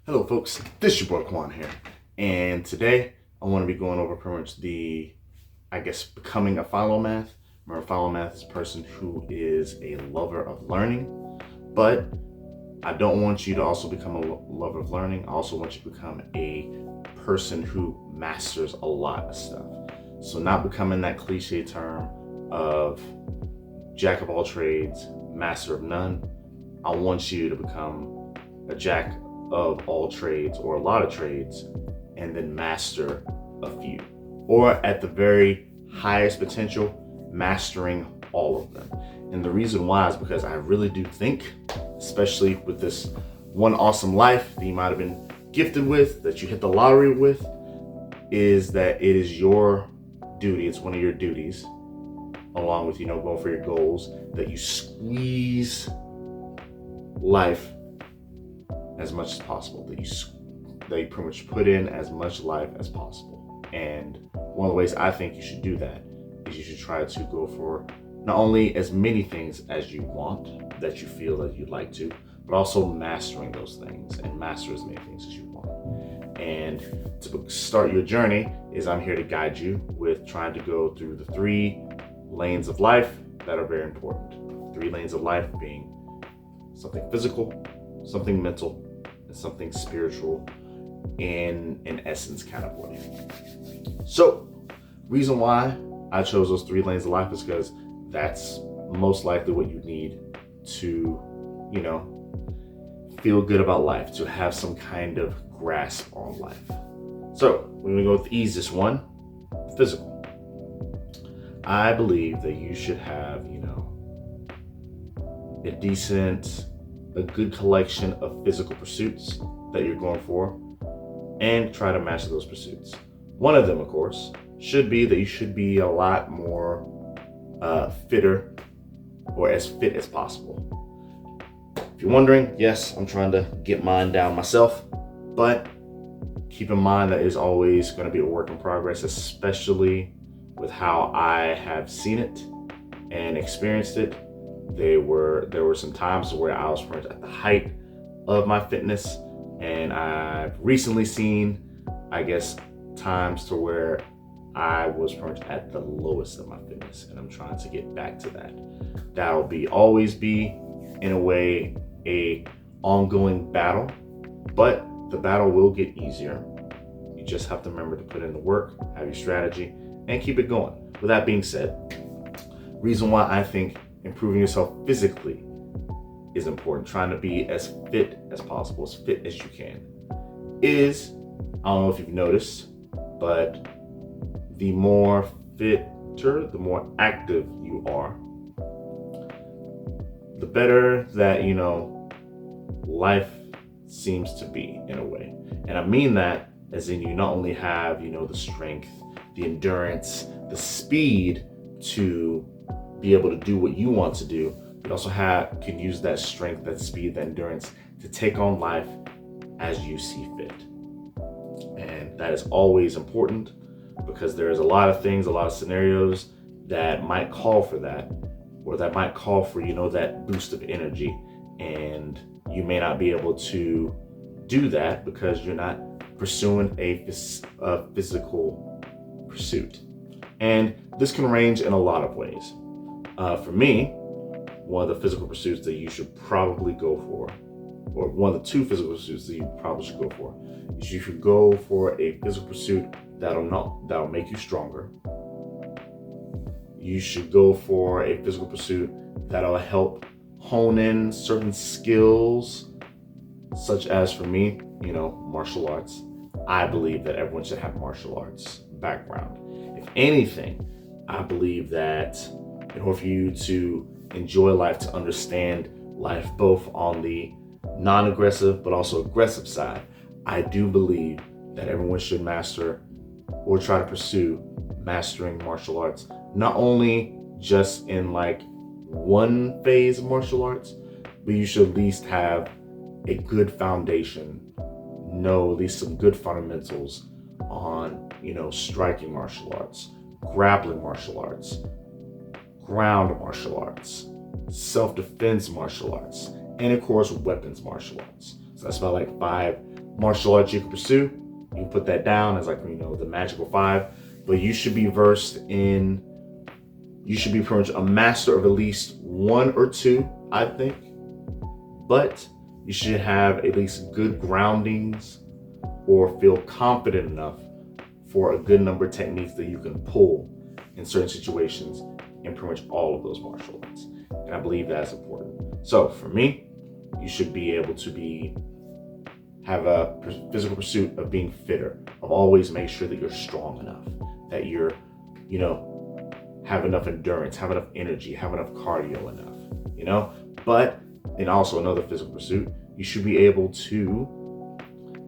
Hello folks, this is your boy Quan here, and today I want to be going over pretty much becoming a philomath. Remember, philomath is a person who is a lover of learning, but I don't want you to also become a lover of learning. I also want you to become a person who masters a lot of stuff. So not becoming that cliche term of jack of all trades, master of none. I want you to become a jack of all trades or a lot of trades and then master a few, or at the very highest potential, mastering all of them. And the reason why is because I really do think, especially with this one awesome life that you might have been gifted with, that you hit the lottery with, is that it is your duty, it's one of your duties, along with going for your goals, that you squeeze life as much as possible, that you pretty much put in as much life as possible. And one of the ways I think you should do that is you should try to go for not only as many things as you want, that you feel that you'd like to, but also mastering those things and master as many things as you want. And to start your journey is I'm here to guide you with trying to go through the 3 lanes of life that are very important. 3 lanes of life being something physical, something mental, and something spiritual in an essence kind of way. So, reason why I chose those 3 lanes of life is because that's most likely what you need to, feel good about life, to have some kind of grasp on life. So, we're gonna go with the easiest one, physical. I believe that you should have, a good collection of physical pursuits that you're going for, and try to master those pursuits. One of them, of course, should be that you should be a lot more fitter, or as fit as possible. If you're wondering, yes, I'm trying to get mine down myself, but keep in mind that it's always going to be a work in progress, especially with how I have seen it and experienced it. There were some times where I was at the height of my fitness, and I've recently seen, times to where I was at the lowest of my fitness, and I'm trying to get back to that. That'll always be, in a way, a ongoing battle, but the battle will get easier. You just have to remember to put in the work, have your strategy, and keep it going. With that being said, reason why I think improving yourself physically is important, trying to be as fit as possible, as fit as you can, is, I don't know if you've noticed, but the more fitter, the more active you are, the better that, life seems to be, in a way. And I mean that as in you not only have, the strength, the endurance, the speed to be able to do what you want to do, but also can use that strength, that speed, that endurance to take on life as you see fit. And that is always important, because there's a lot of things, a lot of scenarios that might call for that, or that might call for, that boost of energy. And you may not be able to do that because you're not pursuing a physical pursuit. And this can range in a lot of ways. For me, one of the physical pursuits that you should probably go for, or one of the 2 physical pursuits that you probably should go for, is you should go for a physical pursuit that'll make you stronger. You should go for a physical pursuit that'll help hone in certain skills, such as, for me, martial arts. I believe that everyone should have martial arts background. If anything, I believe that in order for you to enjoy life, to understand life both on the non-aggressive but also aggressive side, I do believe that everyone should master or try to pursue mastering martial arts, not only just in one phase of martial arts, but you should at least have a good foundation, know at least some good fundamentals on, striking martial arts, grappling martial arts, ground martial arts, self-defense martial arts, and of course, weapons martial arts. So that's about 5 martial arts you can pursue. You can put that down as like, the magical 5, but you should be you should be pretty much a master of at least 1 or 2, I think. But you should have at least good groundings or feel confident enough for a good number of techniques that you can pull in certain situations in pretty much all of those martial arts. And I believe that's important. So for me, you should be able to have a physical pursuit of being fitter, of always make sure that you're strong enough, that you're, have enough endurance, have enough energy, have enough cardio enough, But, and also another physical pursuit, you should be able to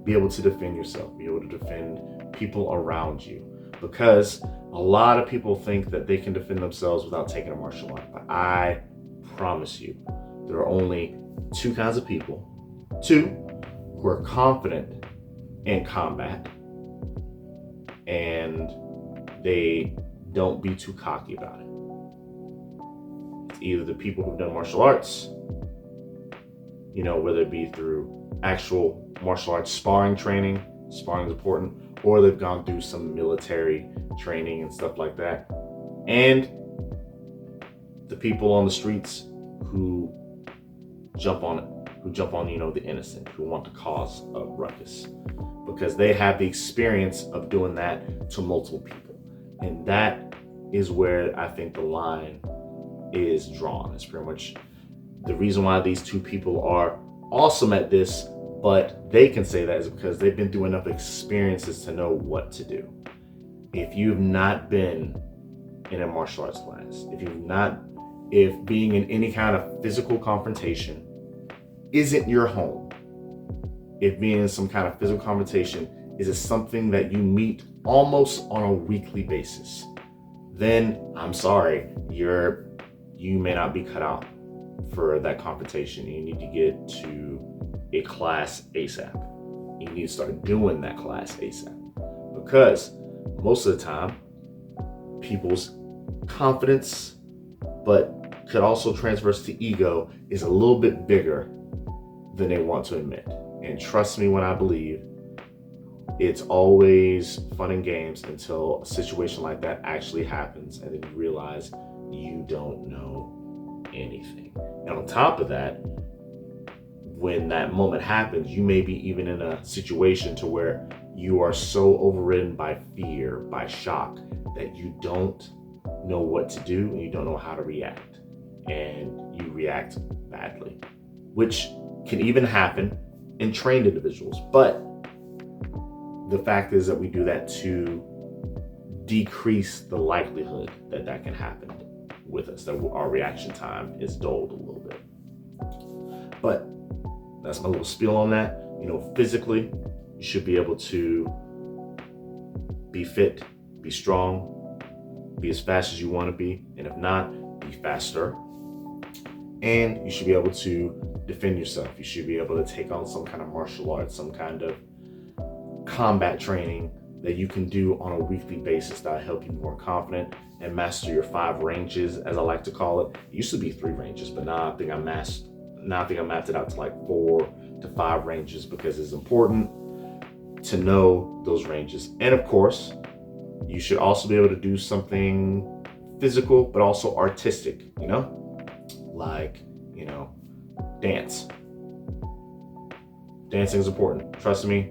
defend yourself, be able to defend people around you. Because a lot of people think that they can defend themselves without taking a martial art. But I promise you, there are only 2 kinds of people. 2 who are confident in combat and they don't be too cocky about it. It's either the people who've done martial arts, whether it be through actual martial arts sparring training, sparring is important, or they've gone through some military training and stuff like that. And the people on the streets who jump on the innocent, who want to cause a ruckus, because they have the experience of doing that to multiple people. And that is where I think the line is drawn. It's pretty much the reason why these 2 people are awesome at this, but they can say that is because they've been through enough experiences to know what to do. If you've not been in a martial arts class, if being in any kind of physical confrontation isn't your home, if being in some kind of physical confrontation is something that you meet almost on a weekly basis, then I'm sorry, you may not be cut out for that confrontation. You need to get to a class ASAP. You need to start doing that class ASAP, because most of the time, people's confidence, but could also transverse to ego, is a little bit bigger than they want to admit. And trust me when I believe, it's always fun and games until a situation like that actually happens, and then you realize you don't know anything. And on top of that, when that moment happens, you may be even in a situation to where you are so overridden by fear, by shock, that you don't know what to do and you don't know how to react. And you react badly, which can even happen in trained individuals. But the fact is that we do that to decrease the likelihood that that can happen with us, that our reaction time is dulled a little bit. But that's my little spiel on that. Physically, you should be able to be fit, be strong, be as fast as you want to be, and if not, be faster. And you should be able to defend yourself. You should be able to take on some kind of martial arts, some kind of combat training that you can do on a weekly basis that'll help you be more confident and master your 5 ranges, as I like to call it. It used to be 3 ranges, but now I think I mapped it out to like 4 to 5 ranges, because it's important to know those ranges. And of course, you should also be able to do something physical, but also artistic, like, dance. Dancing is important, trust me.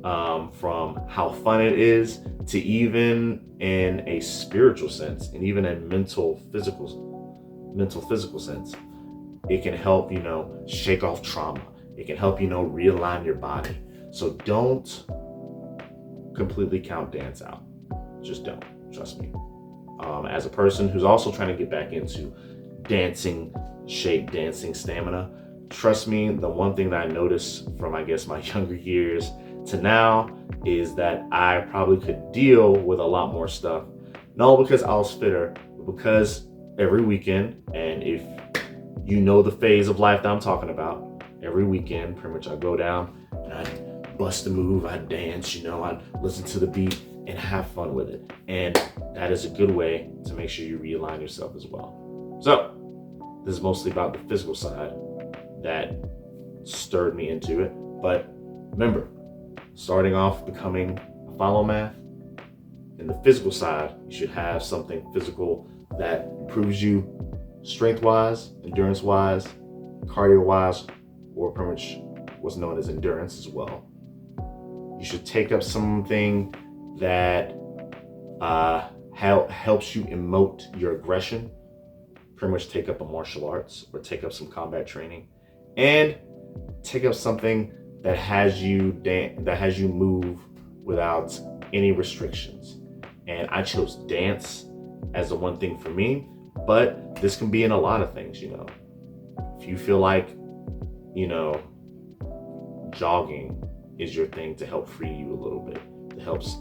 From how fun it is to even in a spiritual sense, and even in mental physical sense, it can help, shake off trauma. It can help, realign your body. So don't completely count dance out. Just don't, trust me. As a person who's also trying to get back into dancing shape, dancing stamina, trust me, the one thing that I noticed from, I guess, my younger years to now is that I probably could deal with a lot more stuff. Not because I was fitter, but because every weekend, and if you know the phase of life that I'm talking about, every weekend, pretty much I go down and I bust a move, I dance, I listen to the beat and have fun with it. And that is a good way to make sure you realign yourself as well. So this is mostly about the physical side that stirred me into it. But remember, starting off becoming a philomath. In the physical side, you should have something physical that improves you strength-wise, endurance-wise, cardio-wise, or pretty much what's known as endurance as well. You should take up something that helps you emote your aggression. Pretty much take up a martial arts or take up some combat training, and take up something that has you move without any restrictions. And I chose dance as the one thing for me, but this can be in a lot of things, you know. If you feel like, you know, jogging is your thing to help free you a little bit, that helps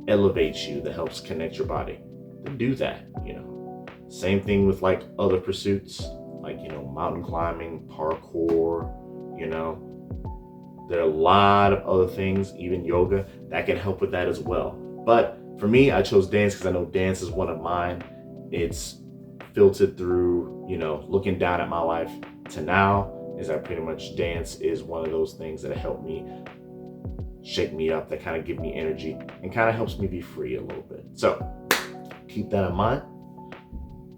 elevate you, that helps connect your body, then do that, you know. Same thing with like other pursuits, like, you know, mountain climbing, parkour, you know. There are a lot of other things, even yoga, that can help with that as well. But for me, I chose dance because I know dance is one of mine. It's filtered through, you know, looking down at my life to now, is that pretty much dance is one of those things that help me shake me up, that kind of give me energy and kind of helps me be free a little bit. So keep that in mind.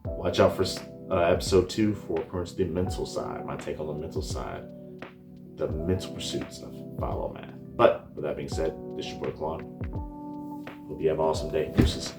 Watch out for episode 2 for the mental side, my take on the mental side, the mental pursuits of philomath. But with that being said, this is your boy Quan. Hope you have an awesome day. Deuces.